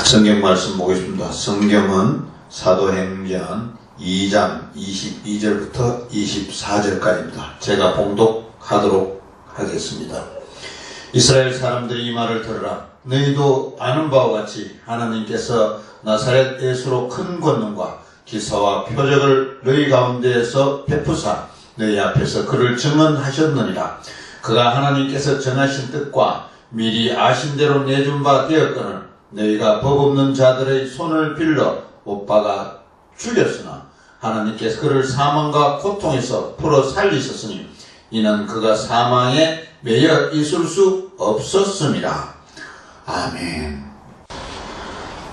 성경 말씀 보겠습니다. 성경은 사도행전 2장 22절부터 24절까지입니다. 제가 봉독하도록 하겠습니다. 이스라엘 사람들이 이 말을 들으라. 너희도 아는 바와 같이 하나님께서 나사렛 예수로 큰 권능과 기사와 표적을 너희 가운데에서 베푸사 너희 앞에서 그를 증언하셨느니라. 그가 하나님께서 정하신 뜻과 미리 아신 대로 내준 바 되었거늘 너희가 법 없는 자들의 손을 빌려 못 박아 죽였으나 하나님께서 그를 사망과 고통에서 풀어 살리셨으니 이는 그가 사망에 매여 있을 수 없었습니다. 아멘.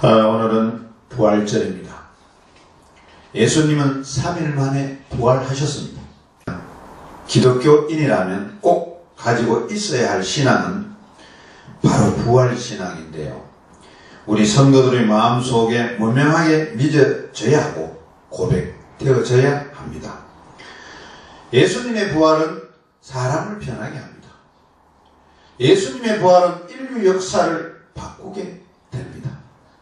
오늘은 부활절입니다. 예수님은 3일 만에 부활하셨습니다. 기독교인이라면 꼭 가지고 있어야 할 신앙은 바로 부활신앙인데요. 우리 성도들의 마음속에 분명하게 믿어져야 하고 고백되어져야 합니다. 예수님의 부활은 사람을 변하게 합니다. 예수님의 부활은 인류 역사를 바꾸게 됩니다.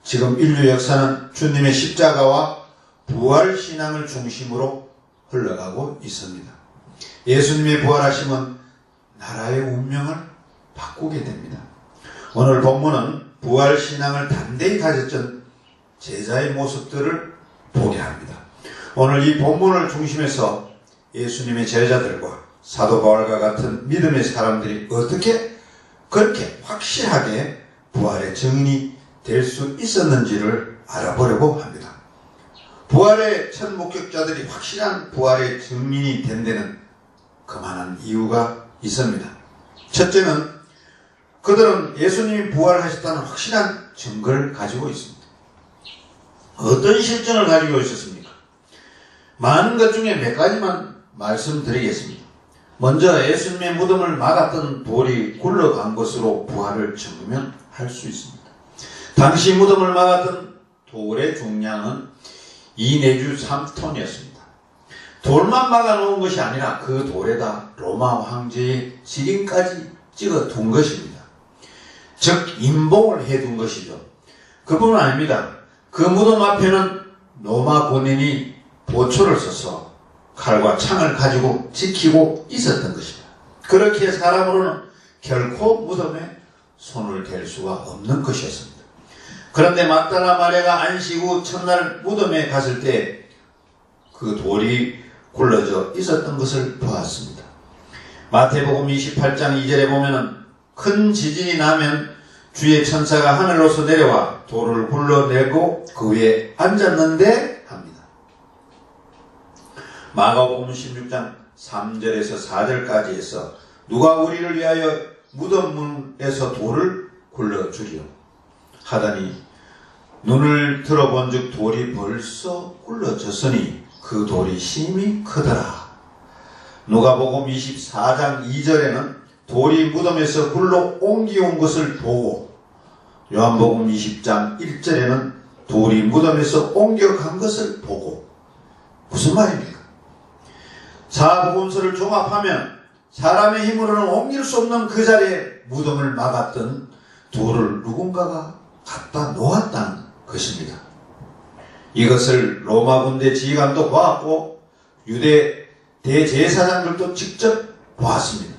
지금 인류 역사는 주님의 십자가와 부활신앙을 중심으로 흘러가고 있습니다. 예수님의 부활하심은 나라의 운명을 바꾸게 됩니다. 오늘 본문은 부활신앙을 담대히 가졌던 제자의 모습들을 보게 합니다. 오늘 이 본문을 중심해서 예수님의 제자들과 사도 바울과 같은 믿음의 사람들이 어떻게 그렇게 확실하게 부활의 증인이 될 수 있었는지를 알아보려고 합니다. 부활의 첫 목격자들이 확실한 부활의 증인이 된 데는 그만한 이유가 있습니다. 첫째는 그들은 예수님이 부활하셨다는 확실한 증거를 가지고 있습니다. 어떤 실증을 가지고 있었습니까? 많은 것 중에 몇 가지만 말씀드리겠습니다. 먼저 예수님의 무덤을 막았던 돌이 굴러간 것으로 부활을 증명할 수 있습니다. 당시 무덤을 막았던 돌의 중량은 2 내주 3톤이었습니다. 돌만 막아놓은 것이 아니라 그 돌에다 로마 황제의 지린까지 찍어 둔 것입니다. 즉 임봉을 해둔 것이죠. 그뿐은 아닙니다. 그 무덤 앞에는 로마 군인이 보초를 써서 칼과 창을 가지고 지키고 있었던 것입니다. 그렇게 사람으로는 결코 무덤에 손을 댈 수가 없는 것이었습니다. 그런데 막달라 마리아가 안식 후 첫날 무덤에 갔을 때 그 돌이 굴러져 있었던 것을 보았습니다. 마태복음 28장 2절에 보면은 큰 지진이 나면 주의 천사가 하늘로서 내려와 돌을 굴러내고 그 위에 앉았는데 합니다. 마가복음 16장 3절에서 4절까지 해서 누가 우리를 위하여 무덤문에서 돌을 굴러주리요 하더니 눈을 들어본 즉 돌이 벌써 굴러졌으니 그 돌이 심히 크더라. 누가복음 24장 2절에는 돌이 무덤에서 굴러 옮겨온 것을 보고 요한복음 20장 1절에는 돌이 무덤에서 옮겨간 것을 보고 무슨 말입니까? 사복음서를 종합하면 사람의 힘으로는 옮길 수 없는 그 자리에 무덤을 막았던 돌을 누군가가 갖다 놓았다는 것입니다. 이것을 로마 군대 지휘관도 보았고 유대 대제사장들도 직접 보았습니다.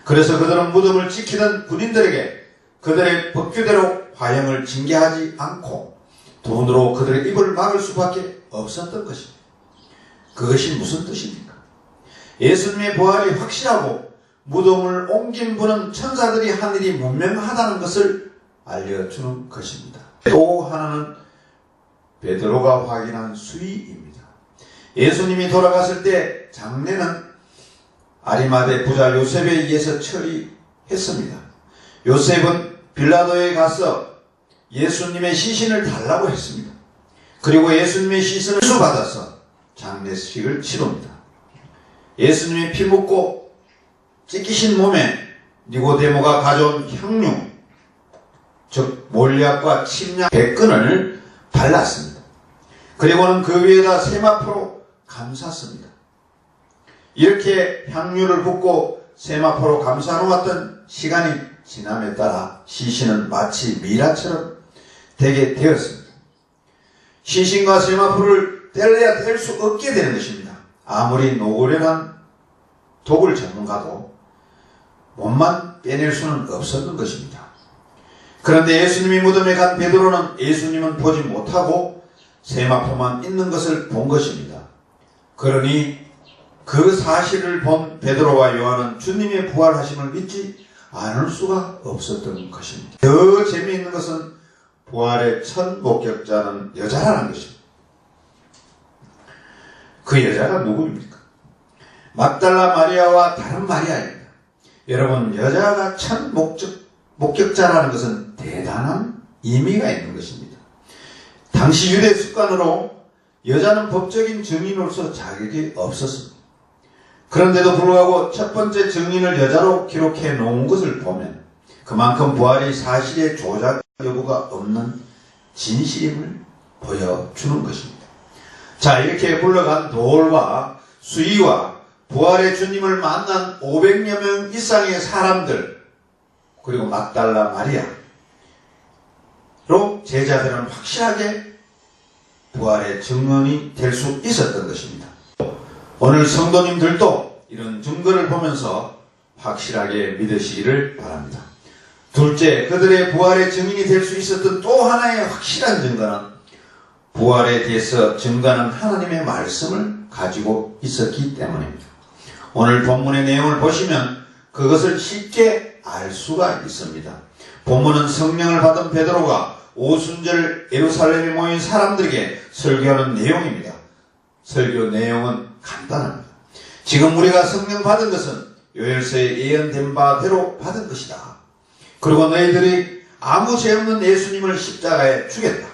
그래서 그들은 무덤을 지키던 군인들에게 그들의 법규대로 화형을 징계하지 않고 돈으로 그들의 입을 막을 수밖에 없었던 것입니다. 그것이 무슨 뜻입니까? 예수님의 부활이 확실하고 무덤을 옮긴 분은 천사들이 한 일이 분명하다는 것을 알려주는 것입니다. 또 하나는 베드로가 확인한 수위입니다. 예수님이 돌아갔을 때 장례는 아리마대 부자 요셉에 의해서 처리했습니다. 요셉은 빌라도에 가서 예수님의 시신을 달라고 했습니다. 그리고 예수님의 시신을 수받아서 장례식을 치릅니다. 예수님의 피 묻고 찢기신 몸에 니고데모가 가져온 향유, 즉 몰약과 침략 100근을 발랐습니다. 그리고는 그 위에다 세마포로 감쌌습니다. 이렇게 향유를 붓고 세마포로 감싸놓았던 시간이 지남에 따라 시신은 마치 미라처럼 되게 되었습니다. 시신과 세마포를 뗄래야 뗄 수 없게 되는 것입니다. 아무리 노고련한 도굴 전문가도 몸만 빼낼 수는 없었던 것입니다. 그런데 예수님이 무덤에 간 베드로는 예수님은 보지 못하고 세마포만 있는 것을 본 것입니다. 그러니 그 사실을 본 베드로와 요한은 주님의 부활하심을 믿지 않을 수가 없었던 것입니다. 더 재미있는 것은 부활의 첫 목격자는 여자라는 것입니다. 그 여자가 누구입니까? 막달라 마리아와 다른 마리아입니다. 여러분, 여자가 첫 목격자라는 것은 대단한 의미가 있는 것입니다. 당시 유대 습관으로 여자는 법적인 증인으로서 자격이 없었습니다. 그런데도 불구하고 첫 번째 증인을 여자로 기록해 놓은 것을 보면 그만큼 부활이 사실의 조작 여부가 없는 진실임을 보여주는 것입니다. 자, 이렇게 굴러간 돌과 수위와 부활의 주님을 만난 500여 명 이상의 사람들, 그리고 막달라 마리아로 제자들은 확실하게 부활의 증언이 될 수 있었던 것입니다. 오늘 성도님들도 이런 증거를 보면서 확실하게 믿으시기를 바랍니다. 둘째, 그들의 부활의 증인이 될 수 있었던 또 하나의 확실한 증거는 부활에 대해서 증거하는 하나님의 말씀을 가지고 있었기 때문입니다. 오늘 본문의 내용을 보시면 그것을 쉽게 알 수가 있습니다. 본문은 성령을 받은 베드로가 오순절 예루살렘에 모인 사람들에게 설교하는 내용입니다. 설교 내용은 간단합니다. 지금 우리가 성령 받은 것은 요엘서에 예언된 바대로 받은 것이다. 그리고 너희들이 아무 죄 없는 예수님을 십자가에 죽였다.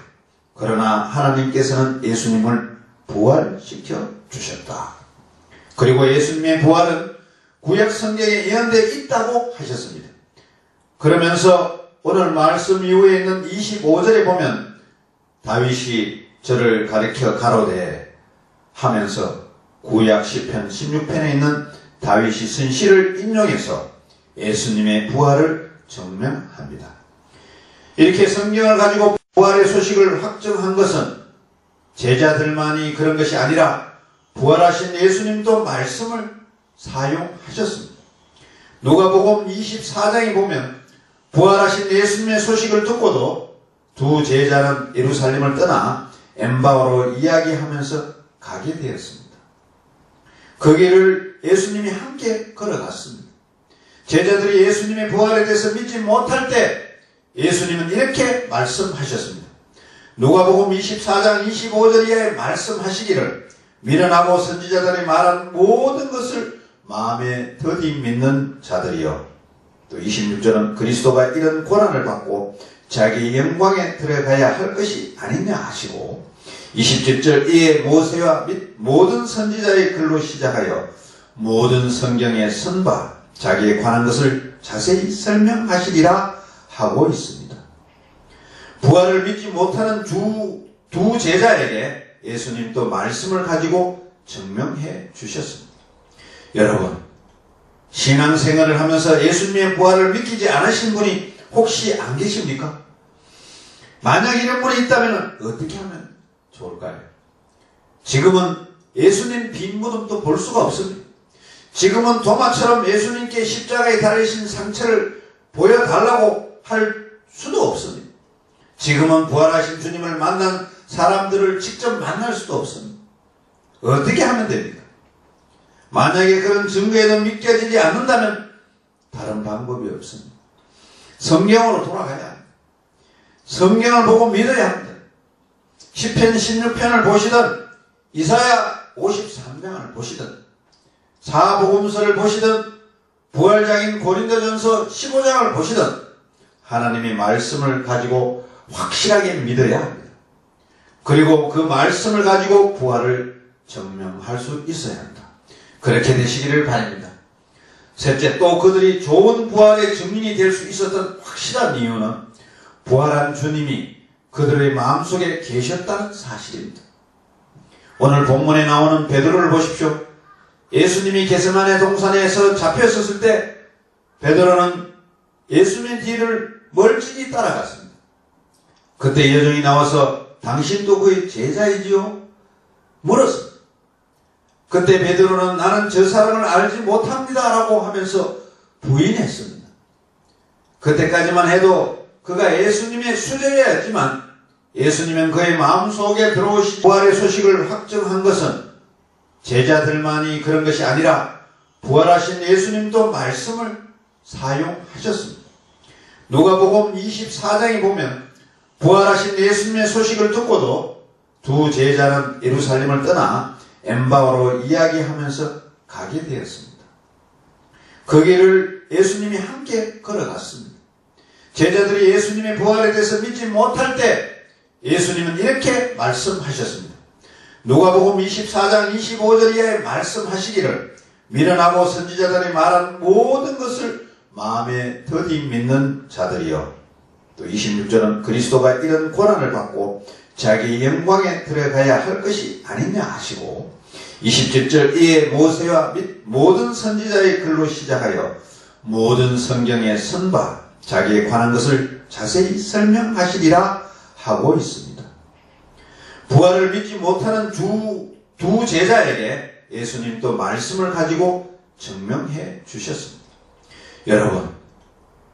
그러나 하나님께서는 예수님을 부활시켜 주셨다. 그리고 예수님의 부활은 구약 성경에 예언되어 있다고 하셨습니다. 그러면서 오늘 말씀 이후에 있는 25절에 보면 다윗이 저를 가리켜 가로되 하면서 구약 시편 16편에 있는 다윗이 쓴 시를 인용해서 예수님의 부활을 증명합니다. 이렇게 성경을 가지고 부활의 소식을 확정한 것은 제자들만이 그런 것이 아니라 부활하신 예수님도 말씀을 사용하셨습니다. 누가복음 24장에 보면 부활하신 예수님의 소식을 듣고도 두 제자는 예루살렘을 떠나 엠바오로 이야기하면서 가게 되었습니다. 그 길을 예수님이 함께 걸어갔습니다. 제자들이 예수님의 부활에 대해서 믿지 못할 때 예수님은 이렇게 말씀하셨습니다. 누가복음 24장 25절 이하에 말씀하시기를 미련하고 선지자들이 말한 모든 것을 마음에 더디 믿는 자들이여. 또 26절은 그리스도가 이런 고난을 받고 자기 영광에 들어가야 할 것이 아니냐 하시고 27절 이에 모세와 및 모든 선지자의 글로 시작하여 모든 성경에 선바 자기에 관한 것을 자세히 설명하시리라 하고 있습니다. 부활을 믿지 못하는 두 제자에게 예수님도 말씀을 가지고 증명해 주셨습니다. 여러분, 신앙생활을 하면서 예수님의 부활을 믿기지 않으신 분이 혹시 안 계십니까? 만약 이런 분이 있다면 어떻게 하면 좋을까요? 지금은 예수님 빈 무덤도 볼 수가 없습니다. 지금은 도마처럼 예수님께 십자가에 달리신 상처를 보여달라고 할 수도 없습니다. 지금은 부활하신 주님을 만난 사람들을 직접 만날 수도 없습니다. 어떻게 하면 됩니까? 만약에 그런 증거에도 믿겨지지 않는다면 다른 방법이 없습니다. 성경으로 돌아가야 합니다. 성경을 보고 믿어야 합니다. 시편 16편을 보시든 이사야 53장을 보시든 사복음서를 보시든 부활장인 고린도전서 15장을 보시든 하나님의 말씀을 가지고 확실하게 믿어야 합니다. 그리고 그 말씀을 가지고 부활을 증명할 수 있어야 합니다. 그렇게 되시기를 바랍니다. 셋째, 또 그들이 좋은 부활의 증인이 될 수 있었던 확실한 이유는 부활한 주님이 그들의 마음속에 계셨다는 사실입니다. 오늘 본문에 나오는 베드로를 보십시오. 예수님이 겟세마네 동산에서 잡혔었을 때 베드로는 예수님의 뒤를 멀찍이 따라갔습니다. 그때 여종이 나와서 당신도 그의 제자이지요? 물었습니다. 그때 베드로는 나는 저 사람을 알지 못합니다 라고 하면서 부인했습니다. 그때까지만 해도 그가 예수님의 수제자였지만 예수님은 그의 마음속에 들어오신 부활의 소식을 확정한 것은 제자들만이 그런 것이 아니라 부활하신 예수님도 말씀을 사용하셨습니다. 누가복음 24장에 보면 부활하신 예수님의 소식을 듣고도 두 제자는 예루살렘을 떠나 엠바오로 이야기하면서 가게 되었습니다. 그 길을 예수님이 함께 걸어갔습니다. 제자들이 예수님의 부활에 대해서 믿지 못할 때 예수님은 이렇게 말씀하셨습니다. 누가복음 24장 25절 이하에 말씀하시기를 미련하고 선지자들이 말한 모든 것을 마음에 더디 믿는 자들이여. 또 26절은 그리스도가 이런 고난을 받고 자기 영광에 들어가야 할 것이 아니냐 하시고 27절 이에 모세와 및 모든 선지자의 글로 시작하여 모든 성경에 선바 자기에 관한 것을 자세히 설명하시리라 하고 있습니다. 부활을 믿지 못하는 두 제자에게 예수님도 말씀을 가지고 증명해 주셨습니다. 여러분,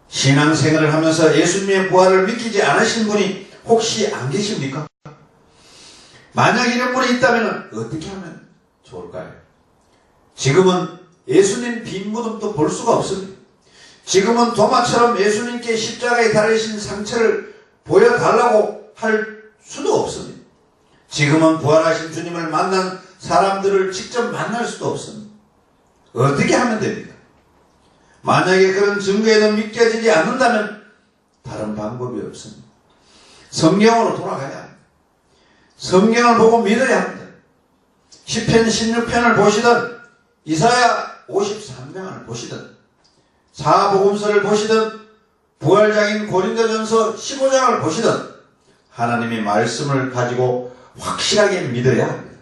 신앙생활을 하면서 예수님의 부활을 믿기지 않으신 분이 혹시 안 계십니까? 만약 이런 분이 있다면 어떻게 하면 좋을까요? 지금은 예수님 빈 무덤도 볼 수가 없습니다. 지금은 도마처럼 예수님께 십자가에 달리신 상처를 보여달라고 할 수도 없습니다. 지금은 부활하신 주님을 만난 사람들을 직접 만날 수도 없습니다. 어떻게 하면 됩니까? 만약에 그런 증거에도 믿겨지지 않는다면 다른 방법이 없습니다. 성경으로 돌아가야 합니다. 성경을 보고 믿어야 합니다. 시편 16편을 보시든 이사야 53장을 보시든 사복음서를 보시든 부활장인 고린도전서 15장을 보시든 하나님의 말씀을 가지고 확실하게 믿어야 합니다.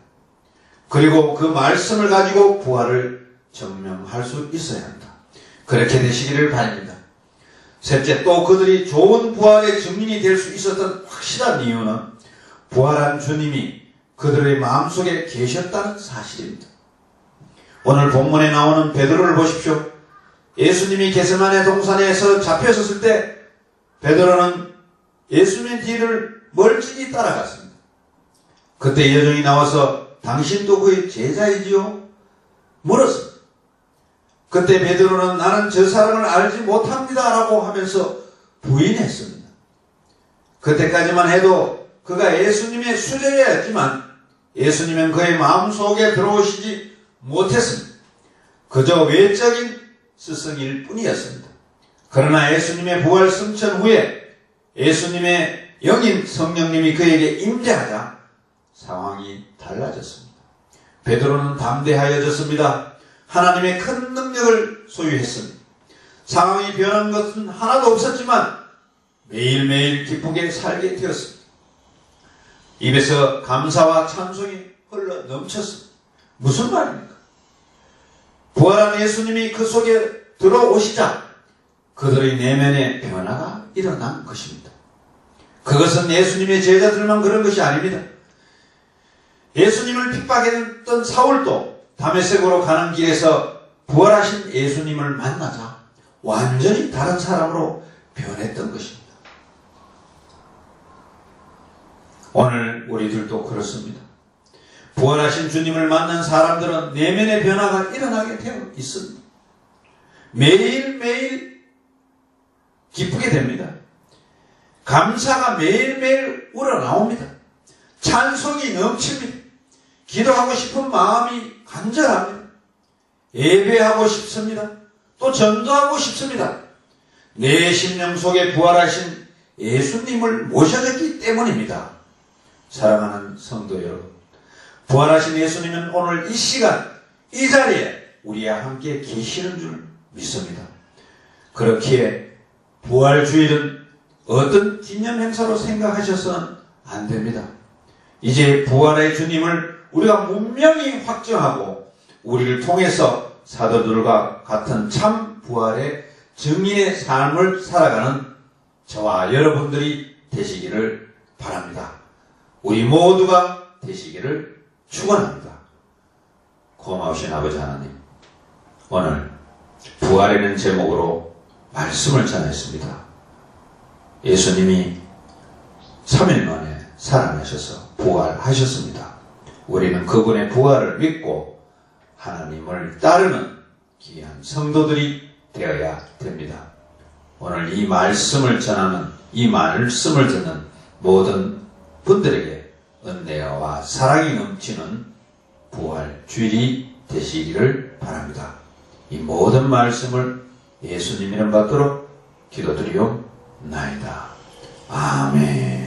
그리고 그 말씀을 가지고 부활을 증명할 수 있어야 합니다. 그렇게 되시기를 바랍니다. 셋째, 또 그들이 좋은 부활의 증인이 될 수 있었던 확실한 이유는 부활한 주님이 그들의 마음속에 계셨다는 사실입니다. 오늘 본문에 나오는 베드로를 보십시오. 예수님이 게세마네 동산에서 잡혀섰을 때 베드로는 예수님의 뒤를 멀찍이 따라갔습니다. 그때 여종이 나와서 당신도 그의 제자이지요? 물었습니다. 그때 베드로는 나는 저 사람을 알지 못합니다 라고 하면서 부인했습니다. 그때까지만 해도 그가 예수님의 수제자였지만 예수님은 그의 마음속에 들어오시지 못했습니다. 그저 외적인 스승일 뿐이었습니다. 그러나 예수님의 부활 승천 후에 예수님의 영인 성령님이 그에게 임재하자 상황이 달라졌습니다. 베드로는 담대하여졌습니다. 하나님의 큰 능력을 소유했습니다. 상황이 변한 것은 하나도 없었지만 매일매일 기쁘게 살게 되었습니다. 입에서 감사와 찬송이 흘러 넘쳤습니다. 무슨 말입니까? 부활한 예수님이 그 속에 들어오시자 그들의 내면에 변화가 일어난 것입니다. 그것은 예수님의 제자들만 그런 것이 아닙니다. 예수님을 핍박했던 사울도 다메섹으로 가는 길에서 부활하신 예수님을 만나자 완전히 다른 사람으로 변했던 것입니다. 오늘 우리들도 그렇습니다. 부활하신 주님을 만난 사람들은 내면의 변화가 일어나게 되어 있습니다. 매일매일 기쁘게 됩니다. 감사가 매일매일 우러나옵니다. 찬송이 넘칩니다. 기도하고 싶은 마음이 간절합니다. 예배하고 싶습니다. 또 전도하고 싶습니다. 내 심령 속에 부활하신 예수님을 모셔졌기 때문입니다. 사랑하는 성도 여러분, 부활하신 예수님은 오늘 이 시간, 이 자리에 우리와 함께 계시는 줄 믿습니다. 그렇기에 부활주일은 어떤 기념 행사로 생각하셔서는 안 됩니다. 이제 부활의 주님을 우리가 분명히 확정하고 우리를 통해서 사도들과 같은 참 부활의 증인의 삶을 살아가는 저와 여러분들이 되시기를 바랍니다. 우리 모두가 되시기를 축원합니다. 고마우신 아버지 하나님, 오늘 부활이라는 제목으로 말씀을 전했습니다. 예수님이 3일 만에 살아나셔서 부활하셨습니다. 우리는 그분의 부활을 믿고 하나님을 따르는 귀한 성도들이 되어야 됩니다. 오늘 이 말씀을 전하는, 이 말씀을 듣는 모든 분들에게 은혜와 사랑이 넘치는 부활 주일이 되시기를 바랍니다. 이 모든 말씀을 예수님 이름 받도록 기도드리옵나이다. 아멘.